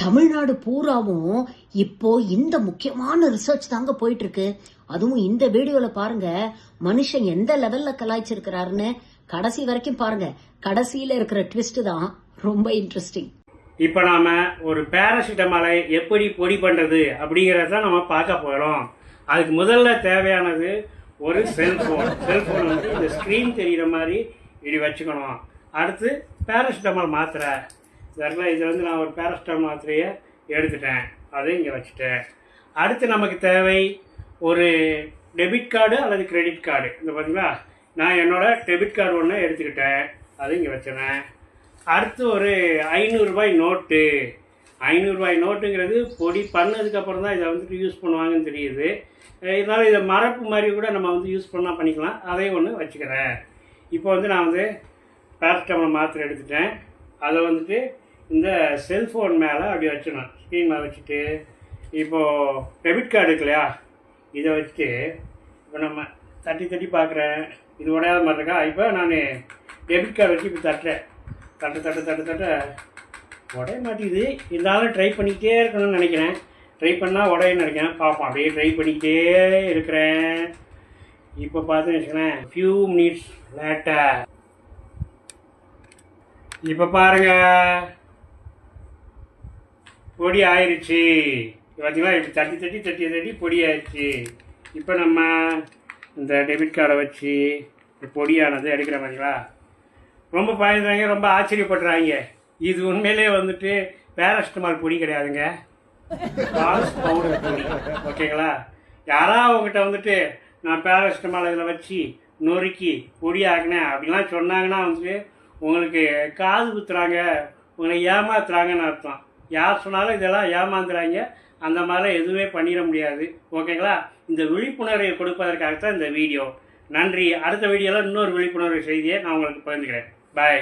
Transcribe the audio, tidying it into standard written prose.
தமிழ்நாடு பூராவும் இப்போ இந்த முக்கியமான ரிசர்ச் தாங்க போயிட்டு இருக்கு. அதுவும் இந்த வீடியோல பாருங்க, மனுஷன் எந்த லெவல்ல கலாய்ச்சிருக்கிறாருன்னு கடைசி வரைக்கும் பாருங்க. கடைசியில இருக்கிற ட்விஸ்ட் தான் ரொம்ப இன்ட்ரெஸ்டிங். இப்போ நாம ஒரு பேராசிட்டமாலை எப்படி பொடி பண்றது அப்படிங்கறத நம்ம பார்க்க போறோம். அதுக்கு முதல்ல தேவையானது ஒரு செல்போன். செல்போன் வந்து இந்த ஸ்கிரீன் தெரிகிற மாதிரி இப்படி வச்சுக்கணும். அடுத்து பேராசிட்டமால் மாத்திரை இதில் வந்து நான் ஒரு பேராசிட்டமால் மாத்திரையை எடுத்துட்டேன், அதை இங்கே வச்சுட்டேன். அடுத்து நமக்கு தேவை ஒரு டெபிட் கார்டு அல்லது கிரெடிட் கார்டு. இந்த பார்த்தீங்களா, நான் என்னோட டெபிட் கார்டு ஒன்று எடுத்துக்கிட்டேன், அதை இங்கே வச்சுறேன். அடுத்து ஒரு 500 ரூபாய் நோட்டு. 500 ரூபாய் நோட்டுங்கிறது பொடி பண்ணதுக்கப்புறம் தான் இதை வந்துட்டு யூஸ் பண்ணுவாங்கன்னு தெரியுது. இதனால் இதை மரப்பு மாதிரி கூட நம்ம வந்து யூஸ் பண்ணால் பண்ணிக்கலாம். அதையும் ஒன்று வச்சுக்கிறேன். இப்போ வந்து நான் வந்து பேராசிட்டமால் மாத்திரை எடுத்துட்டேன், அதை வந்துட்டு இந்த செல்ஃபோன் மேலே அப்படி வச்சிடணும், ஸ்க்ரீன் மேலே வச்சுட்டு. இப்போது டெபிட் கார்டு இருக்கு இல்லையா, இதை வச்சுட்டு இப்போ நம்ம தட்டி தட்டி பார்க்குறேன், இது உடையாத மாதிரி இருக்கா. இப்போ நான் டெபிட் கார்டு வச்சு இப்போ தட்டுறேன், தட்ட உடைய மாட்டேங்குது. இருந்தாலும் ட்ரை பண்ணிக்கிட்டே இருக்கணும்னு நினைக்கிறேன். ட்ரை பண்ணால் உடையன்னு நினைக்கிறேன். பார்ப்போம், அப்படியே ட்ரை பண்ணிக்கிட்டே இருக்கிறேன். இப்போ பார்த்துன்னு வச்சுக்கிறேன், ஃபியூ மினிட்ஸ் லேட்டர். இப்போ பாருங்க, பொடி ஆயிடுச்சு. பார்த்தீங்களா, இப்படி தட்டி பொடி ஆயிடுச்சு. இப்போ நம்ம இந்த டெபிட் கார்டை வச்சு பொடியானது எடுக்கிற மாதிரிங்களா. ரொம்ப பயந்துறாங்க, ரொம்ப ஆச்சரியப்படுறாங்க. இது உண்மையிலே வந்துட்டு பேராசிட்டமால் பொடி கிடையாதுங்க, பால்ஸ் பவுடர் பொடி. ஓகேங்களா, யாராவது அவங்ககிட்ட வந்துட்டு நான் பேராசிட்டமால் இதில் வச்சு நொறுக்கி பொடி ஆகினேன் அப்படின்லாம் சொன்னாங்கன்னா வந்துட்டு உங்களுக்கு காது குத்துறாங்க, உங்களை ஏமாத்துறாங்கன்னு அர்த்தம். யார் சொன்னாலும் இதெல்லாம் ஏமாந்துறாங்க, அந்த மாதிரிலாம் எதுவுமே பண்ணிட முடியாது. ஓகேங்களா, இந்த விழிப்புணர்வை கொடுப்பதற்காகத்தான் இந்த வீடியோ. நன்றி. அடுத்த வீடியோவில் இன்னொரு விழிப்புணர்வு செய்தியை நான் உங்களுக்கு பகிர்ந்துக்கிறேன். பாய்.